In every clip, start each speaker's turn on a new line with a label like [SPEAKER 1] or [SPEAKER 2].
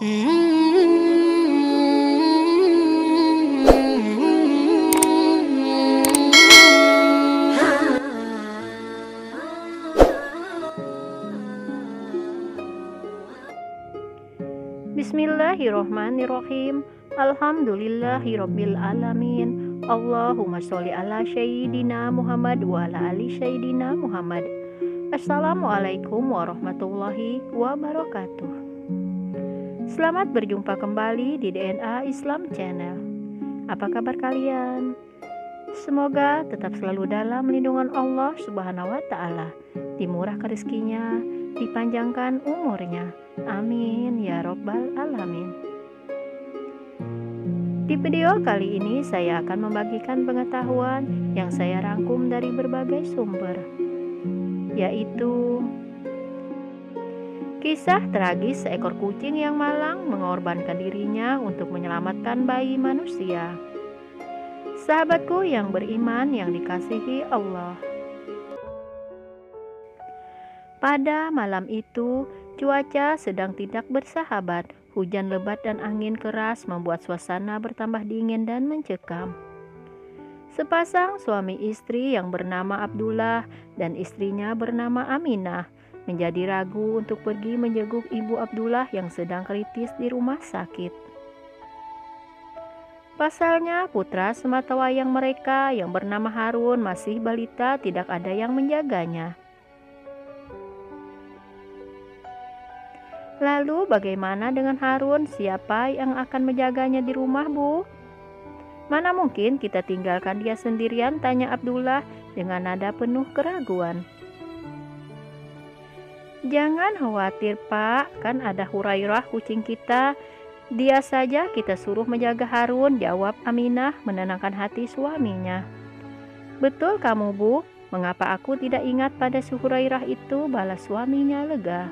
[SPEAKER 1] Bismillahirrohmanirrohim. Alhamdulillahirabbil alamin. Allahumma sholli ala sayyidina Muhammad wa ala ali sayyidina Muhammad. Assalamualaikum warahmatullahi wabarakatuh. Selamat berjumpa kembali di DNA Islam Channel. Apa kabar kalian? Semoga tetap selalu dalam lindungan Allah Subhanahu wa taala, dimurahkan rezekinya, dipanjangkan umurnya. Amin ya rabbal alamin. Di video kali ini saya akan membagikan pengetahuan yang saya rangkum dari berbagai sumber, yaitu kisah tragis seekor kucing yang malang mengorbankan dirinya untuk menyelamatkan bayi manusia. Sahabatku yang beriman yang dikasihi Allah. Pada malam itu, cuaca sedang tidak bersahabat. Hujan lebat dan angin keras membuat suasana bertambah dingin dan mencekam. Sepasang suami istri yang bernama Abdullah dan istrinya bernama Aminah menjadi ragu untuk pergi menjenguk ibu Abdullah yang sedang kritis di rumah sakit. Pasalnya, putra sematawayang mereka yang bernama Harun masih balita, tidak ada yang menjaganya. Lalu bagaimana dengan Harun? Siapa yang akan menjaganya di rumah, Bu? Mana mungkin kita tinggalkan dia sendirian? Tanya Abdullah dengan nada penuh keraguan. Jangan khawatir, Pak, kan ada Hurairah kucing kita. Dia saja kita suruh menjaga Harun, jawab Aminah menenangkan hati suaminya. Betul kamu, Bu. Mengapa aku tidak ingat pada si Hurairah itu? Balas suaminya lega.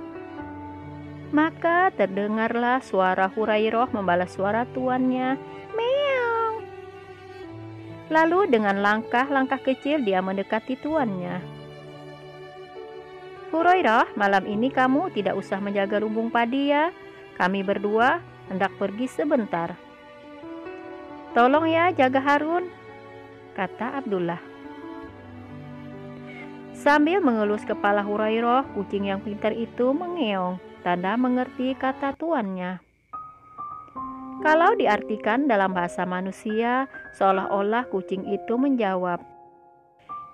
[SPEAKER 1] Maka terdengarlah suara Hurairah membalas suara tuannya, meong. Lalu dengan langkah-langkah kecil dia mendekati tuannya. Hurairah, malam ini kamu tidak usah menjaga lumbung padi ya. Kami berdua hendak pergi sebentar. Tolong ya jaga Harun, kata Abdullah. Sambil mengelus kepala Hurairah, kucing yang pintar itu mengeong, tanda mengerti kata tuannya. Kalau diartikan dalam bahasa manusia, seolah-olah kucing itu menjawab,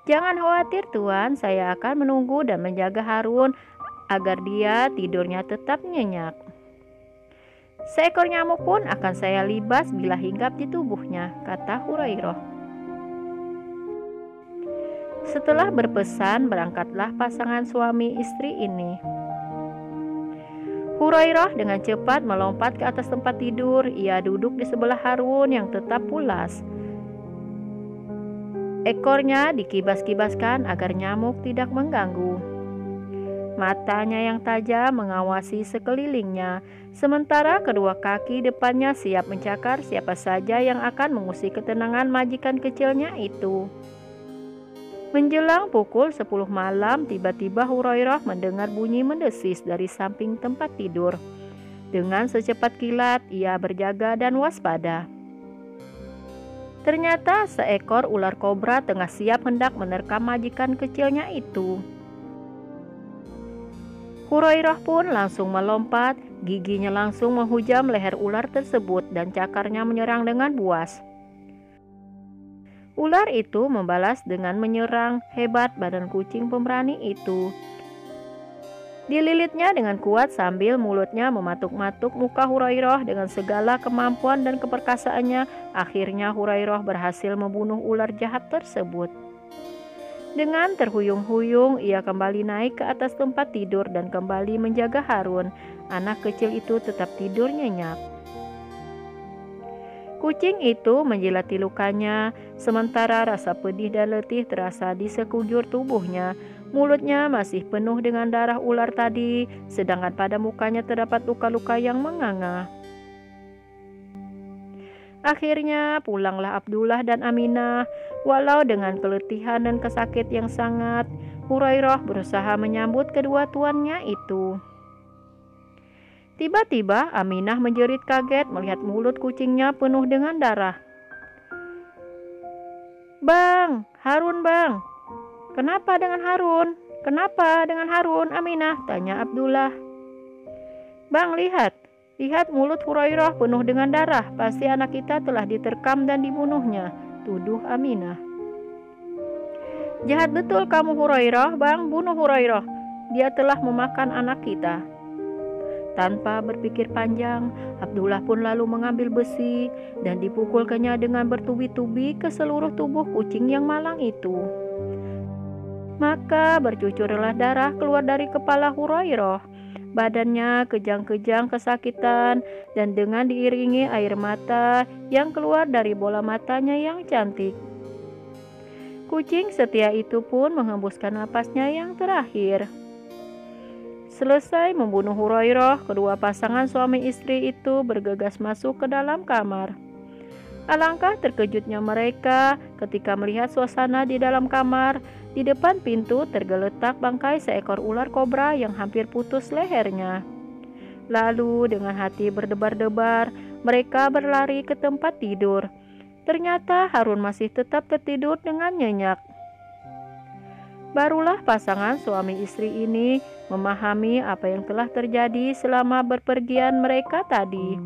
[SPEAKER 1] jangan khawatir Tuan, saya akan menunggu dan menjaga Harun agar dia tidurnya tetap nyenyak. Seekor nyamuk pun akan saya libas bila hinggap di tubuhnya, kata Hurairah. Setelah berpesan, berangkatlah pasangan suami istri ini. Hurairah dengan cepat melompat ke atas tempat tidur. Ia duduk di sebelah Harun yang tetap pulas. Ekornya dikibas-kibaskan agar nyamuk tidak mengganggu. Matanya yang tajam mengawasi sekelilingnya, sementara kedua kaki depannya siap mencakar siapa saja yang akan mengusik ketenangan majikan kecilnya itu. Menjelang pukul 10 malam, tiba-tiba Hurairah mendengar bunyi mendesis dari samping tempat tidur. Dengan secepat kilat, ia berjaga dan waspada. Ternyata seekor ular kobra tengah siap hendak menerkam majikan kecilnya itu. Hurairah pun langsung melompat, giginya langsung menghujam leher ular tersebut dan cakarnya menyerang dengan buas. Ular itu membalas dengan menyerang hebat badan kucing pemberani itu. Dililitnya dengan kuat sambil mulutnya mematuk-matuk muka Hurairah dengan segala kemampuan dan keperkasaannya. Akhirnya Hurairah berhasil membunuh ular jahat tersebut. Dengan terhuyung-huyung ia kembali naik ke atas tempat tidur dan kembali menjaga Harun. Anak kecil itu tetap tidur nyenyak. Kucing itu menjilati lukanya, sementara rasa pedih dan letih terasa di sekujur tubuhnya. Mulutnya masih penuh dengan darah ular tadi, sedangkan pada mukanya terdapat luka-luka yang menganga. Akhirnya pulanglah Abdullah dan Aminah. Walau dengan keletihan dan kesakit yang sangat, Hurairah berusaha menyambut kedua tuannya itu. Tiba-tiba Aminah menjerit kaget melihat mulut kucingnya penuh dengan darah. "Bang, Harun bang, kenapa dengan Harun? Kenapa dengan Harun, Aminah?" tanya Abdullah. "Bang, lihat mulut Hurairah penuh dengan darah. Pasti anak kita telah diterkam dan dibunuhnya," tuduh Aminah. "Jahat betul kamu Hurairah, bang, bunuh Hurairah. Dia telah memakan anak kita." Tanpa berpikir panjang, Abdullah pun lalu mengambil besi dan dipukulkannya dengan bertubi-tubi ke seluruh tubuh kucing yang malang itu. Maka bercucurlah darah keluar dari kepala Hurairah. Badannya kejang-kejang kesakitan dan dengan diiringi air mata yang keluar dari bola matanya yang cantik. Kucing setia itu pun menghembuskan napasnya yang terakhir. Selesai membunuh Hurairah, kedua pasangan suami istri itu bergegas masuk ke dalam kamar. Alangkah terkejutnya mereka ketika melihat suasana di dalam kamar. Di depan pintu tergeletak bangkai seekor ular kobra yang hampir putus lehernya. Lalu dengan hati berdebar-debar, mereka berlari ke tempat tidur. Ternyata Harun masih tetap tertidur dengan nyenyak. Barulah pasangan suami istri ini memahami apa yang telah terjadi selama berpergian mereka tadi.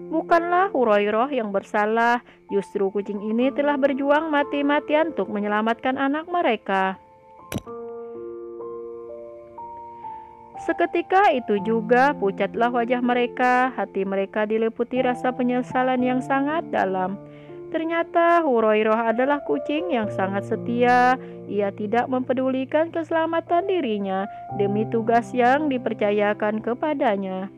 [SPEAKER 1] Bukanlah Hurairah yang bersalah, justru kucing ini telah berjuang mati-matian untuk menyelamatkan anak mereka. Seketika itu juga pucatlah wajah mereka, hati mereka diliputi rasa penyesalan yang sangat dalam. Ternyata Hurairah adalah kucing yang sangat setia. Ia tidak mempedulikan keselamatan dirinya demi tugas yang dipercayakan kepadanya.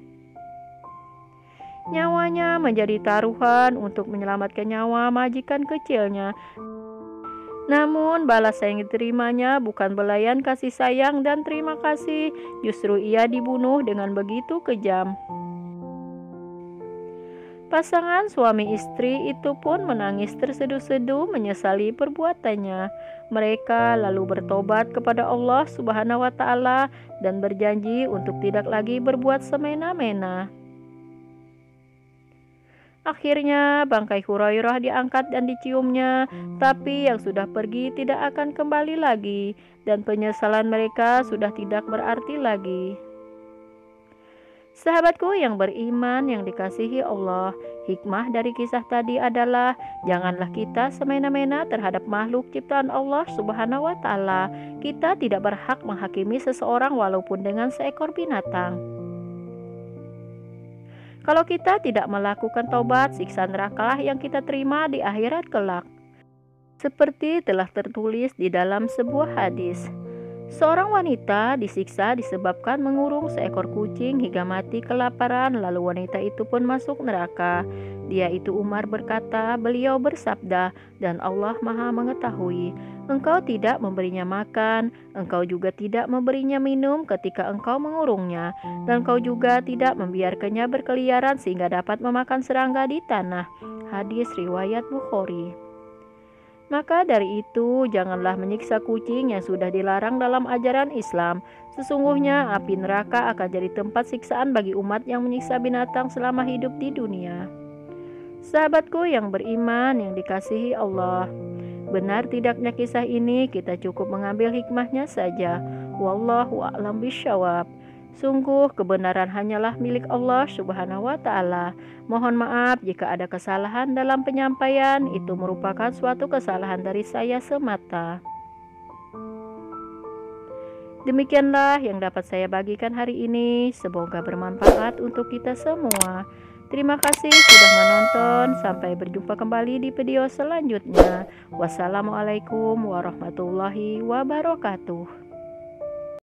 [SPEAKER 1] Nyawanya menjadi taruhan untuk menyelamatkan nyawa majikan kecilnya. Namun balas yang diterimanya bukan belayan kasih sayang dan terima kasih, justru ia dibunuh dengan begitu kejam. Pasangan suami istri itu pun menangis terseduh-seduh menyesali perbuatannya. Mereka lalu bertobat kepada Allah Subhanahu wa Ta'ala dan berjanji untuk tidak lagi berbuat semena-mena. Akhirnya bangkai Hurairah diangkat dan diciumnya, tapi yang sudah pergi tidak akan kembali lagi, dan penyesalan mereka sudah tidak berarti lagi. Sahabatku yang beriman yang dikasihi Allah, hikmah dari kisah tadi adalah janganlah kita semena-mena terhadap makhluk ciptaan Allah Subhanahu wa Ta'ala. Kita tidak berhak menghakimi seseorang walaupun dengan seekor binatang. Kalau kita tidak melakukan taubat, siksa nerakalah yang kita terima di akhirat kelak. Seperti telah tertulis di dalam sebuah hadis. Seorang wanita disiksa disebabkan mengurung seekor kucing hingga mati kelaparan, lalu wanita itu pun masuk neraka. Dia itu Umar berkata, beliau bersabda, dan Allah Maha mengetahui, engkau tidak memberinya makan, engkau juga tidak memberinya minum ketika engkau mengurungnya, dan engkau juga tidak membiarkannya berkeliaran sehingga dapat memakan serangga di tanah. Hadis riwayat Bukhari. Maka dari itu, janganlah menyiksa kucing yang sudah dilarang dalam ajaran Islam. Sesungguhnya api neraka akan jadi tempat siksaan bagi umat yang menyiksa binatang selama hidup di dunia. Sahabatku yang beriman yang dikasihi Allah, benar tidaknya kisah ini kita cukup mengambil hikmahnya saja. Wallahu a'lam bishawab. Sungguh kebenaran hanyalah milik Allah Subhanahu wa Ta'ala. Mohon maaf jika ada kesalahan dalam penyampaian, itu merupakan suatu kesalahan dari saya semata. Demikianlah yang dapat saya bagikan hari ini. Semoga bermanfaat untuk kita semua. Terima kasih sudah menonton. Sampai berjumpa kembali di video selanjutnya. Wassalamualaikum warahmatullahi wabarakatuh.